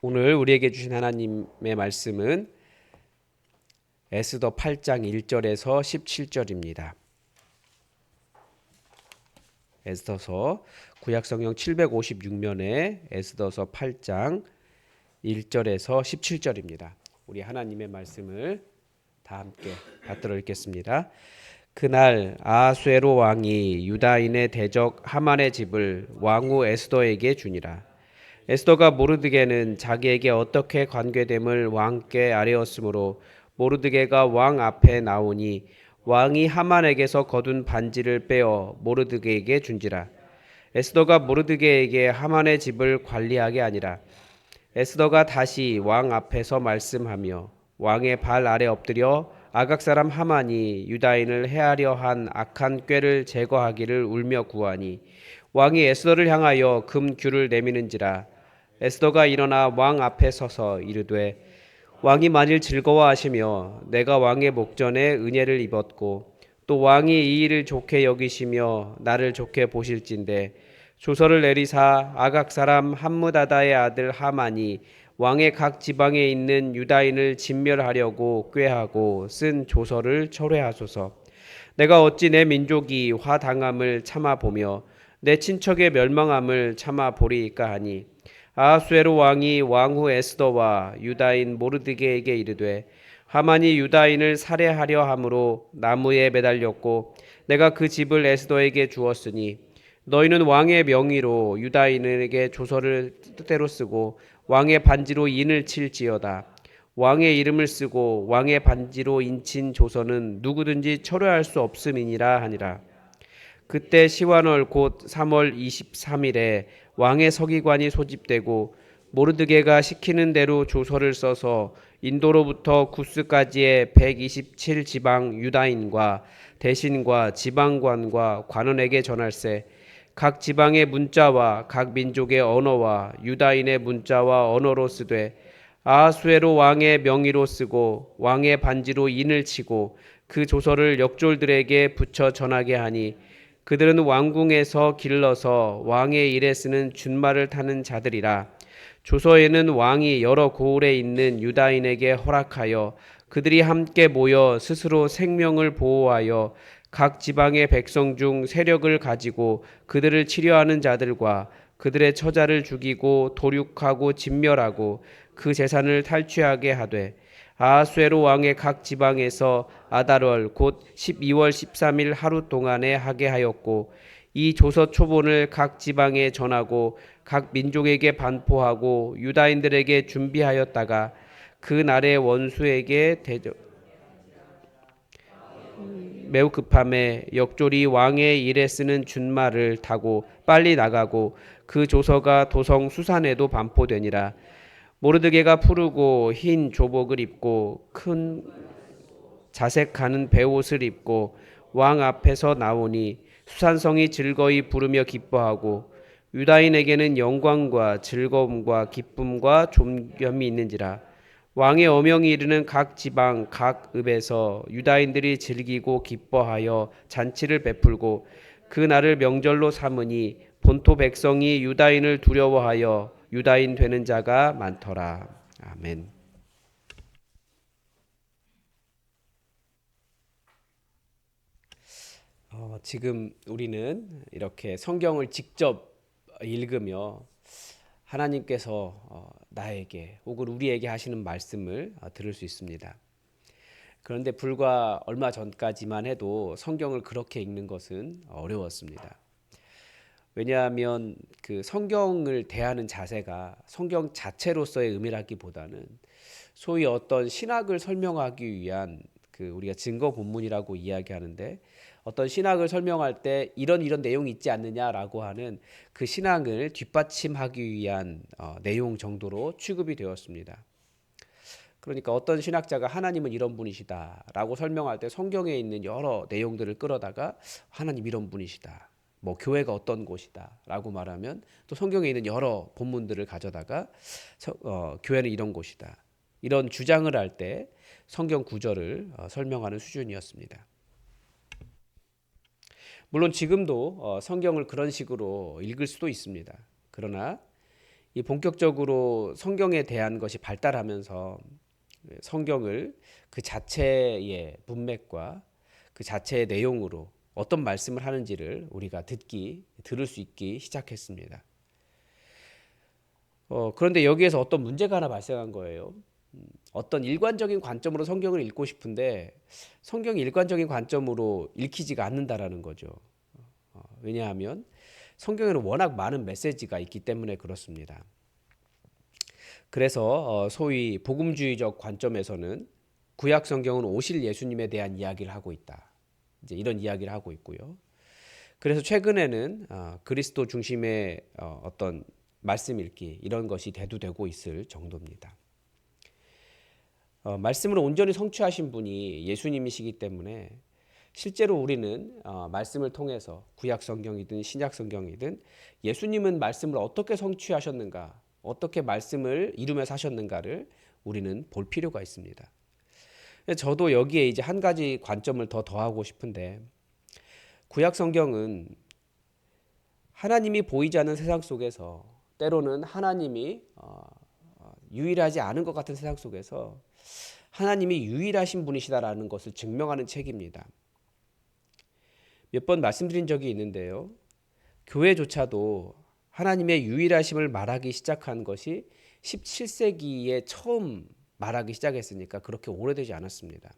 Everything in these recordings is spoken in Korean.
오늘 우리에게 주신 하나님의 말씀은 에스더 8장 1절에서 17절입니다. 에스더서 구약성경 756면에 에스더서 8장 1절에서 17절입니다. 우리 하나님의 말씀을 다 함께 받들어 읽겠습니다. 그날 아하수에로 왕이 유다인의 대적 하만의 집을 왕후 에스더에게 주니라. 에스더가 모르드게는 자기에게 어떻게 관계됨을 왕께 아뢰었으므로 모르드게가 왕 앞에 나오니 왕이 하만에게서 거둔 반지를 빼어 모르드게에게 준지라. 에스더가 모르드게에게 하만의 집을 관리하게 아니라 에스더가 다시 왕 앞에서 말씀하며 왕의 발 아래 엎드려 아각 사람 하만이 유다인을 해하려 한 악한 꾀를 제거하기를 울며 구하니 왕이 에스더를 향하여 금규를 내미는지라. 에스더가 일어나 왕 앞에 서서 이르되 왕이 만일 즐거워하시며 내가 왕의 목전에 은혜를 입었고 또 왕이 이 일을 좋게 여기시며 나를 좋게 보실진대 조서를 내리사 아각 사람 함므다다의 아들 하만이 왕의 각 지방에 있는 유다인을 진멸하려고 꾀하고 쓴 조서를 철회하소서. 내가 어찌 내 민족이 화당함을 참아 보며 내 친척의 멸망함을 참아 보리이까 하니 아하수에로 왕이 왕후 에스더와 유다인 모르드게에게 이르되 하만이 유다인을 살해하려 함으로 나무에 매달렸고 내가 그 집을 에스더에게 주었으니 너희는 왕의 명의로 유다인에게 조서를 뜻대로 쓰고 왕의 반지로 인을 칠지어다. 왕의 이름을 쓰고 왕의 반지로 인친 조서는 누구든지 철회할 수 없음이니라 하니라. 그때 시완월 곧 3월 23일에 왕의 서기관이 소집되고 모르드게가 시키는 대로 조서를 써서 인도로부터 구스까지의 127 지방 유다인과 대신과 지방관과 관원에게 전할세. 각 지방의 문자와 각 민족의 언어와 유다인의 문자와 언어로 쓰되 아하수에로 왕의 명의로 쓰고 왕의 반지로 인을 치고 그 조서를 역졸들에게 붙여 전하게 하니 그들은 왕궁에서 길러서 왕의 일에 쓰는 준말을 타는 자들이라. 조서에는 왕이 여러 고을에 있는 유다인에게 허락하여 그들이 함께 모여 스스로 생명을 보호하여 각 지방의 백성 중 세력을 가지고 그들을 치려하는 자들과 그들의 처자를 죽이고 도륙하고 진멸하고 그 재산을 탈취하게 하되 아하수에로 왕의 각 지방에서 아달월 곧 12월 13일 하루 동안에 하게 하였고 이 조서 초본을 각 지방에 전하고 각 민족에게 반포하고 유다인들에게 준비하였다가 그 날에 원수에게 매우 급함에 역졸이 왕의 일에 쓰는 준말을 타고 빨리 나가고 그 조서가 도성 수산에도 반포되니라. 모르드게가 푸르고 흰 조복을 입고 큰 자색하는 베옷을 입고 왕 앞에서 나오니 수산성이 즐거이 부르며 기뻐하고 유다인에게는 영광과 즐거움과 기쁨과 존경이 있는지라. 왕의 어명이 이르는 각 지방 각 읍에서 유다인들이 즐기고 기뻐하여 잔치를 베풀고 그 날을 명절로 삼으니 본토 백성이 유다인을 두려워하여 유다인 되는 자가 많더라. 아멘. 지금 우리는 이렇게 성경을 직접 읽으며 하나님께서 나에게 혹은 우리에게 하시는 말씀을 들을 수 있습니다. 그런데 불과 얼마 전까지만 해도 성경을 그렇게 읽는 것은 어려웠습니다. 왜냐하면 그 성경을 대하는 자세가 성경 자체로서의 의미라기보다는 소위 어떤 신학을 설명하기 위한 그 우리가 증거 본문이라고 이야기하는데 어떤 신학을 설명할 때 이런 내용이 있지 않느냐라고 하는 그 신학을 뒷받침하기 위한 내용 정도로 취급이 되었습니다. 그러니까 어떤 신학자가 하나님은 이런 분이시다라고 설명할 때 성경에 있는 여러 내용들을 끌어다가 하나님 이런 분이시다. 뭐 교회가 어떤 곳이다라고 말하면 또 성경에 있는 여러 본문들을 가져다가 교회는 이런 곳이다. 이런 주장을 할 때 성경 구절을 설명하는 수준이었습니다. 물론 지금도 성경을 그런 식으로 읽을 수도 있습니다. 그러나 이 본격적으로 성경에 대한 것이 발달하면서 성경을 그 자체의 문맥과 그 자체의 내용으로 어떤 말씀을 하는지를 우리가 들을 수 있기 시작했습니다. 그런데 여기에서 어떤 문제가 하나 발생한 거예요. 어떤 일관적인 관점으로 성경을 읽고 싶은데 성경이 일관적인 관점으로 읽히지가 않는다라는 거죠. 왜냐하면 성경에는 워낙 많은 메시지가 있기 때문에 그렇습니다. 그래서 소위 복음주의적 관점에서는 구약 성경은 오실 예수님에 대한 이야기를 하고 있다. 이제 이런 이야기를 하고 있고요. 그래서 최근에는 그리스도 중심의 어떤 말씀 읽기 이런 것이 대두되고 있을 정도입니다. 말씀을 온전히 성취하신 분이 예수님이시기 때문에 실제로 우리는 말씀을 통해서 구약 성경이든 신약 성경이든 예수님은 말씀을 어떻게 성취하셨는가, 어떻게 말씀을 이루며 사셨는가를 우리는 볼 필요가 있습니다. 저도 여기에 이제 한 가지 관점을 더 더하고 싶은데 구약 성경은 하나님이 보이지 않는 세상 속에서 때로는 하나님이 유일하지 않은 것 같은 세상 속에서 하나님이 유일하신 분이시다라는 것을 증명하는 책입니다. 몇 번 말씀드린 적이 있는데요. 교회조차도 하나님의 유일하심을 말하기 시작한 것이 17세기에 처음 말하기 시작했으니까 그렇게 오래되지 않았습니다.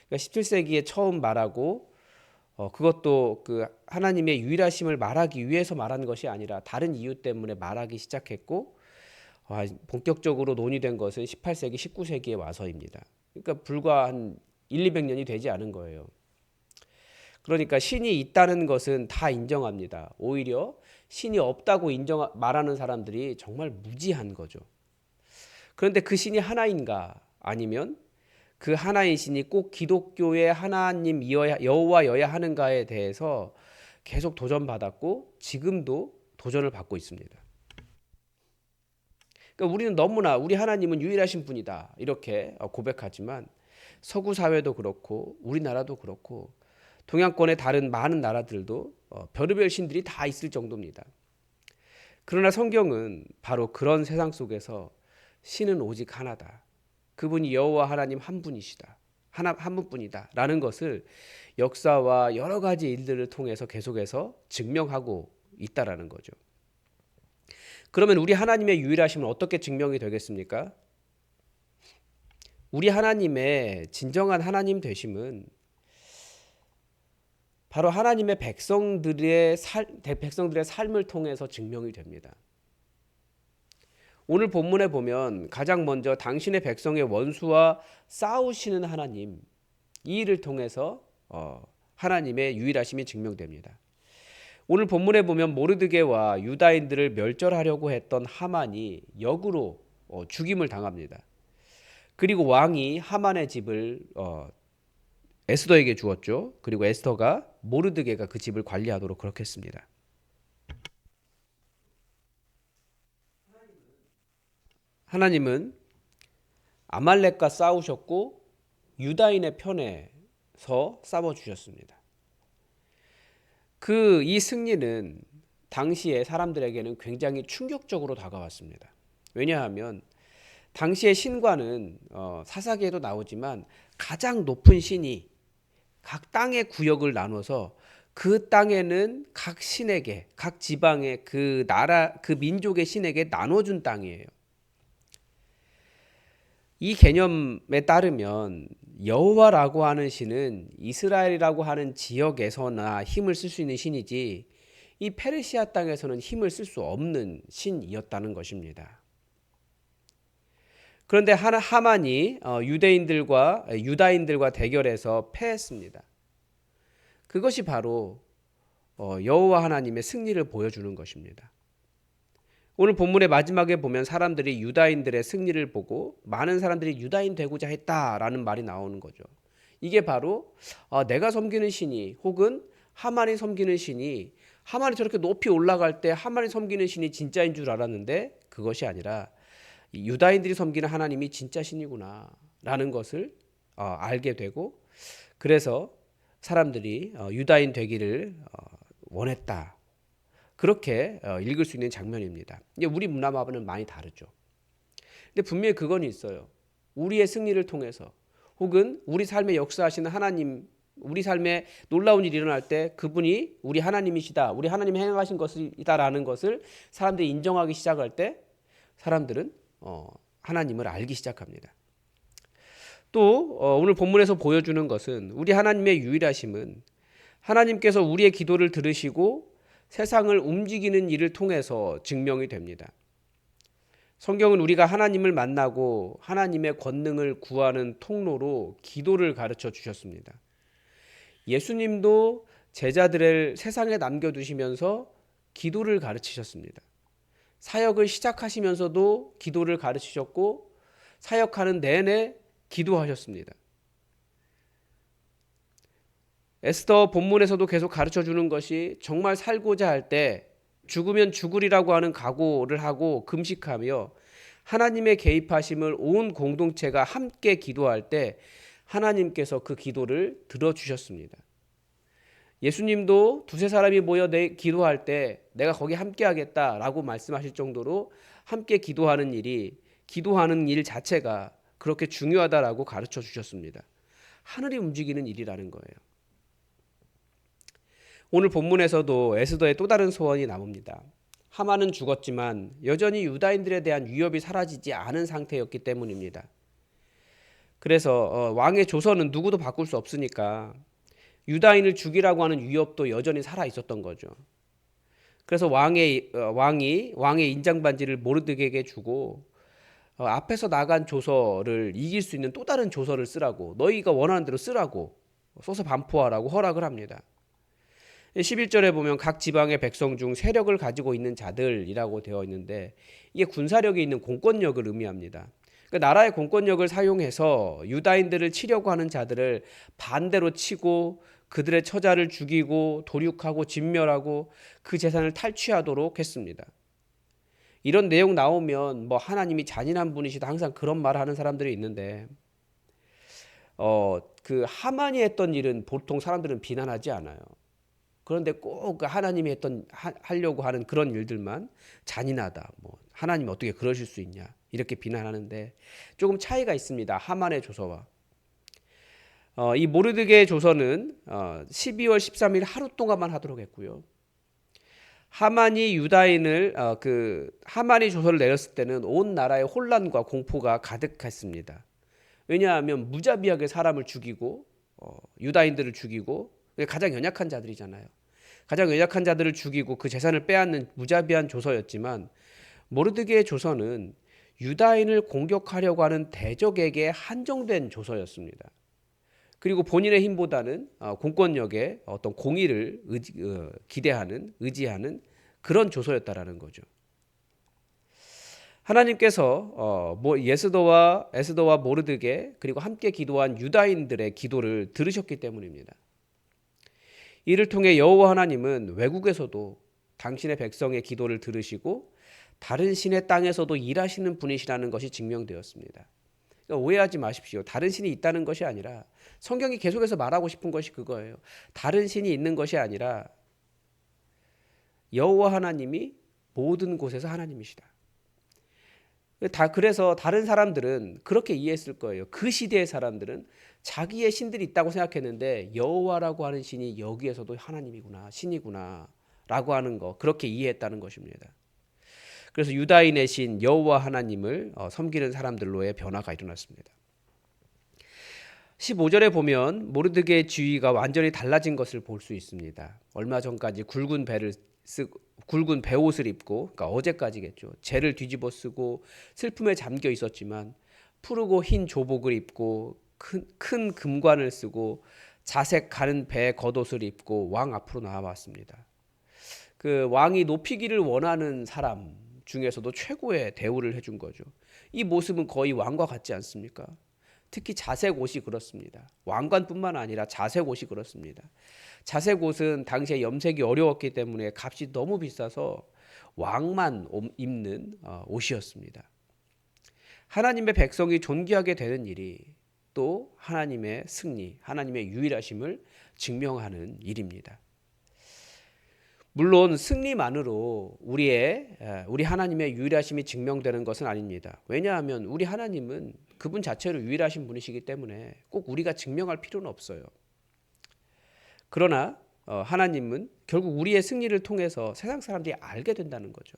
그러니까 17세기에 처음 말하고 그것도 그 하나님의 유일하심을 말하기 위해서 말한 것이 아니라 다른 이유 때문에 말하기 시작했고 본격적으로 논의된 것은 18세기, 19세기에 와서입니다. 그러니까 불과 한 1, 200년이 되지 않은 거예요. 그러니까 신이 있다는 것은 다 인정합니다. 오히려 신이 없다고 말하는 사람들이 정말 무지한 거죠. 그런데 그 신이 하나인가 아니면 그 하나인 신이 꼭 기독교의 하나님 여호와여야 하는가에 대해서 계속 도전받았고 지금도 도전을 받고 있습니다. 그러니까 우리는 너무나 우리 하나님은 유일하신 분이다 이렇게 고백하지만 서구 사회도 그렇고 우리나라도 그렇고 동양권의 다른 많은 나라들도 별의별 신들이 다 있을 정도입니다. 그러나 성경은 바로 그런 세상 속에서 신은 오직 하나다. 그분이 여호와 하나님 한 분이시다. 한 분뿐이다. 라는 것을 역사와 여러 가지 일들을 통해서 계속해서 증명하고 있다라는 거죠. 그러면 우리 하나님의 유일하심은 어떻게 증명이 되겠습니까? 우리 하나님의 진정한 하나님 되심은 바로 하나님의 백성들의 삶을 통해서 증명이 됩니다. 오늘 본문에 보면 가장 먼저 당신의 백성의 원수와 싸우시는 하나님, 이 일을 통해서 하나님의 유일하심이 증명됩니다. 오늘 본문에 보면 모르드게와 유다인들을 멸절하려고 했던 하만이 역으로 죽임을 당합니다. 그리고 왕이 하만의 집을 에스더에게 주었죠. 그리고 에스더가 모르드게가 그 집을 관리하도록 그렇게 했습니다. 하나님은 아말렉과 싸우셨고 유다인의 편에서 싸워주셨습니다. 이 승리는 당시의 사람들에게는 굉장히 충격적으로 다가왔습니다. 왜냐하면 당시의 신과는 사사기에도 나오지만 가장 높은 신이 각 땅의 구역을 나눠서 그 땅에는 각 신에게, 각 지방의 그 나라, 그 민족의 신에게 나눠준 땅이에요. 이 개념에 따르면 여호와라고 하는 신은 이스라엘이라고 하는 지역에서나 힘을 쓸 수 있는 신이지 이 페르시아 땅에서는 힘을 쓸 수 없는 신이었다는 것입니다. 그런데 하만이 유다인들과 대결해서 패했습니다. 그것이 바로 여호와 하나님의 승리를 보여주는 것입니다. 오늘 본문의 마지막에 보면 사람들이 유다인들의 승리를 보고 많은 사람들이 유다인 되고자 했다라는 말이 나오는 거죠. 이게 바로 내가 섬기는 신이 혹은 하만이 섬기는 신이 하만이 저렇게 높이 올라갈 때 하만이 섬기는 신이 진짜인 줄 알았는데 그것이 아니라 유다인들이 섬기는 하나님이 진짜 신이구나 라는 것을 알게 되고 그래서 사람들이 유다인 되기를 원했다. 그렇게 읽을 수 있는 장면입니다. 이제 우리 문화와는 많이 다르죠. 근데 분명히 그건 있어요. 우리의 승리를 통해서 혹은 우리 삶에 역사하시는 하나님, 우리 삶에 놀라운 일이 일어날 때 그분이 우리 하나님이시다, 우리 하나님이 행하신 것이다라는 것을 사람들이 인정하기 시작할 때 사람들은 하나님을 알기 시작합니다. 또 오늘 본문에서 보여주는 것은 우리 하나님의 유일하심은 하나님께서 우리의 기도를 들으시고 세상을 움직이는 일을 통해서 증명이 됩니다. 성경은 우리가 하나님을 만나고 하나님의 권능을 구하는 통로로 기도를 가르쳐 주셨습니다. 예수님도 제자들을 세상에 남겨두시면서 기도를 가르치셨습니다. 사역을 시작하시면서도 기도를 가르치셨고 사역하는 내내 기도하셨습니다. 에스더 본문에서도 계속 가르쳐주는 것이 정말 살고자 할 때 죽으면 죽으리라고 하는 각오를 하고 금식하며 하나님의 개입하심을 온 공동체가 함께 기도할 때 하나님께서 그 기도를 들어주셨습니다. 예수님도 두세 사람이 모여 기도할 때 내가 거기 함께 하겠다라고 말씀하실 정도로 함께 기도하는 일 자체가 그렇게 중요하다라고 가르쳐 주셨습니다. 하늘이 움직이는 일이라는 거예요. 오늘 본문에서도 에스더의 또 다른 소원이 나옵니다. 하만은 죽었지만 여전히 유다인들에 대한 위협이 사라지지 않은 상태였기 때문입니다. 그래서 왕의 조서는 누구도 바꿀 수 없으니까 유다인을 죽이라고 하는 위협도 여전히 살아 있었던 거죠. 그래서 왕이 인장반지를 모르드게에게 주고 앞에서 나간 조서를 이길 수 있는 또 다른 조서를 쓰라고, 너희가 원하는 대로 쓰라고 써서 반포하라고 허락을 합니다. 11절에 보면 각 지방의 백성 중 세력을 가지고 있는 자들이라고 되어 있는데 이게 군사력이 있는 공권력을 의미합니다. 그러니까 나라의 공권력을 사용해서 유다인들을 치려고 하는 자들을 반대로 치고 그들의 처자를 죽이고 도륙하고 진멸하고 그 재산을 탈취하도록 했습니다. 이런 내용 나오면 뭐 하나님이 잔인한 분이시다 항상 그런 말을 하는 사람들이 있는데 그 하만이 했던 일은 보통 사람들은 비난하지 않아요. 그런데 꼭 하나님이 하려고 하는 그런 일들만 잔인하다. 뭐 하나님 어떻게 그러실 수 있냐 이렇게 비난하는데 조금 차이가 있습니다. 하만의 조서와 이 모르드게의 조서는 12월 13일 하루 동안만 하도록 했고요. 하만이 조서를 내렸을 때는 온 나라에 혼란과 공포가 가득했습니다. 왜냐하면 무자비하게 사람을 죽이고 유다인들을 죽이고 가장 연약한 자들이잖아요. 가장 연약한 자들을 죽이고 그 재산을 빼앗는 무자비한 조서였지만 모르드게의 조서는 유다인을 공격하려고 하는 대적에게 한정된 조서였습니다. 그리고 본인의 힘보다는 공권력의 어떤 공의를 의지하는 그런 조서였다라는 거죠. 하나님께서 에스더와 모르드게 그리고 함께 기도한 유다인들의 기도를 들으셨기 때문입니다. 이를 통해 여호와 하나님은 외국에서도 당신의 백성의 기도를 들으시고 다른 신의 땅에서도 일하시는 분이시라는 것이 증명되었습니다. 그러니까 오해하지 마십시오. 다른 신이 있다는 것이 아니라 성경이 계속해서 말하고 싶은 것이 그거예요. 다른 신이 있는 것이 아니라 여호와 하나님이 모든 곳에서 하나님이시다. 그래서 다른 사람들은 그렇게 이해했을 거예요. 그 시대의 사람들은 자기의 신들이 있다고 생각했는데 여호와라고 하는 신이 여기에서도 하나님이구나, 신이구나 라고 하는 거 그렇게 이해했다는 것입니다. 그래서 유다인의 신 여호와 하나님을 섬기는 사람들로의 변화가 일어났습니다. 15절에 보면 모르드게의 지위가 완전히 달라진 것을 볼 수 있습니다. 얼마 전까지 굵은 베옷을 입고, 그러니까 어제까지겠죠. 재를 뒤집어 쓰고 슬픔에 잠겨 있었지만 푸르고 흰 조복을 입고 큰 금관을 쓰고 자색 가는 배 겉옷을 입고 왕 앞으로 나와왔습니다. 그 왕이 높이기를 원하는 사람 중에서도 최고의 대우를 해준 거죠. 이 모습은 거의 왕과 같지 않습니까? 특히 자색 옷이 그렇습니다. 왕관뿐만 아니라 자색 옷이 그렇습니다. 자색 옷은 당시에 염색이 어려웠기 때문에 값이 너무 비싸서 왕만 입는 옷이었습니다. 하나님의 백성이 존귀하게 되는 일이 또 하나님의 승리, 하나님의 유일하심을 증명하는 일입니다. 물론 승리만으로 우리 하나님의 유일하심이 증명되는 것은 아닙니다. 왜냐하면 우리 하나님은 그분 자체로 유일하신 분이시기 때문에 꼭 우리가 증명할 필요는 없어요. 그러나 하나님은 결국 우리의 승리를 통해서 세상 사람들이 알게 된다는 거죠.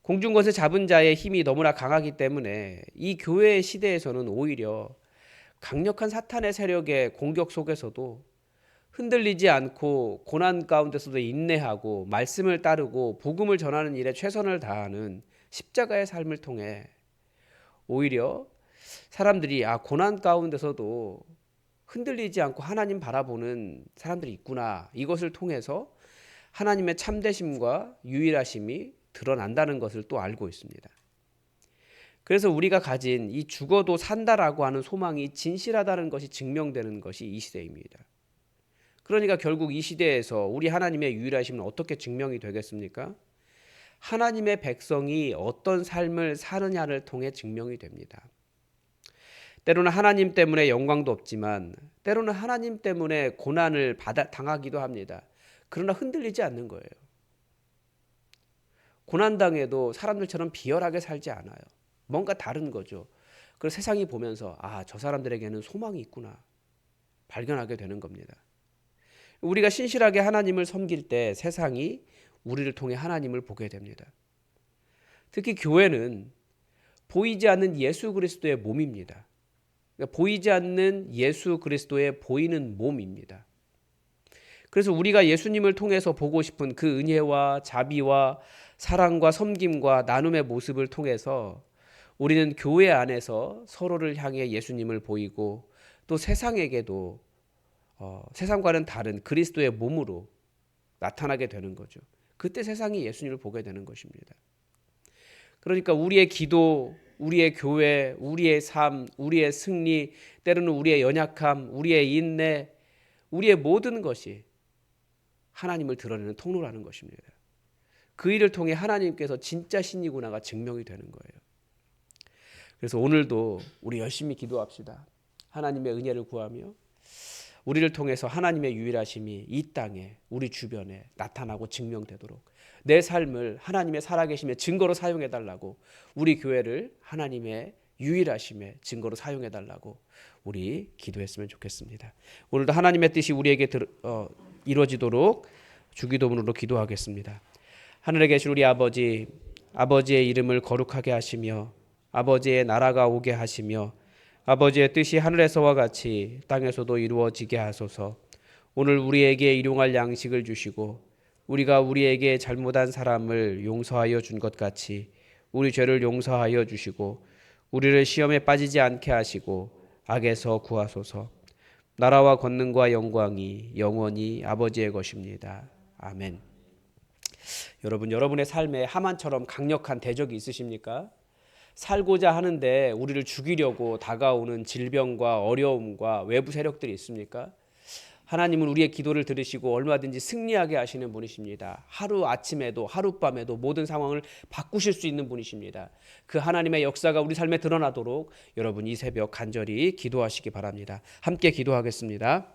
공중것을 잡은 자의 힘이 너무나 강하기 때문에 이 교회의 시대에서는 오히려 강력한 사탄의 세력의 공격 속에서도 흔들리지 않고 고난 가운데서도 인내하고 말씀을 따르고 복음을 전하는 일에 최선을 다하는 십자가의 삶을 통해 오히려 사람들이 고난 가운데서도 흔들리지 않고 하나님 바라보는 사람들이 있구나. 이것을 통해서 하나님의 참되심과 유일하심이 드러난다는 것을 또 알고 있습니다. 그래서 우리가 가진 이 죽어도 산다라고 하는 소망이 진실하다는 것이 증명되는 것이 이 시대입니다. 그러니까 결국 이 시대에서 우리 하나님의 유일하심은 어떻게 증명이 되겠습니까? 하나님의 백성이 어떤 삶을 사느냐를 통해 증명이 됩니다. 때로는 하나님 때문에 영광도 없지만 때로는 하나님 때문에 고난을 당하기도 합니다. 그러나 흔들리지 않는 거예요. 고난당해도 사람들처럼 비열하게 살지 않아요. 뭔가 다른 거죠. 그래서 세상이 보면서 저 사람들에게는 소망이 있구나 발견하게 되는 겁니다. 우리가 신실하게 하나님을 섬길 때 세상이 우리를 통해 하나님을 보게 됩니다. 특히 교회는 보이지 않는 예수 그리스도의 몸입니다. 그러니까 보이지 않는 예수 그리스도의 보이는 몸입니다. 그래서 우리가 예수님을 통해서 보고 싶은 그 은혜와 자비와 사랑과 섬김과 나눔의 모습을 통해서 우리는 교회 안에서 서로를 향해 예수님을 보이고 또 세상에게도 세상과는 다른 그리스도의 몸으로 나타나게 되는 거죠. 그때 세상이 예수님을 보게 되는 것입니다. 그러니까 우리의 기도, 우리의 교회, 우리의 삶, 우리의 승리, 때로는 우리의 연약함, 우리의 인내, 우리의 모든 것이 하나님을 드러내는 통로라는 것입니다. 그 일을 통해 하나님께서 진짜 신이구나가 증명이 되는 거예요. 그래서 오늘도 우리 열심히 기도합시다. 하나님의 은혜를 구하며 우리를 통해서 하나님의 유일하심이 이 땅에 우리 주변에 나타나고 증명되도록 내 삶을 하나님의 살아계심의 증거로 사용해달라고 우리 교회를 하나님의 유일하심의 증거로 사용해달라고 우리 기도했으면 좋겠습니다. 오늘도 하나님의 뜻이 우리에게 이루어지도록 주기도문으로 기도하겠습니다. 하늘에 계신 우리 아버지, 아버지의 이름을 거룩하게 하시며 아버지의 나라가 오게 하시며 아버지의 뜻이 하늘에서와 같이 땅에서도 이루어지게 하소서. 오늘 우리에게 일용할 양식을 주시고 우리가 우리에게 잘못한 사람을 용서하여 준 것 같이 우리 죄를 용서하여 주시고 우리를 시험에 빠지지 않게 하시고 악에서 구하소서. 나라와 권능과 영광이 영원히 아버지의 것입니다. 아멘. 여러분의 삶에 하만처럼 강력한 대적이 있으십니까? 살고자 하는데 우리를 죽이려고 다가오는 질병과 어려움과 외부 세력들이 있습니까? 하나님은 우리의 기도를 들으시고 얼마든지 승리하게 하시는 분이십니다. 하루 아침에도 하룻밤에도 모든 상황을 바꾸실 수 있는 분이십니다. 그 하나님의 역사가 우리 삶에 드러나도록 여러분 이 새벽 간절히 기도하시기 바랍니다. 함께 기도하겠습니다.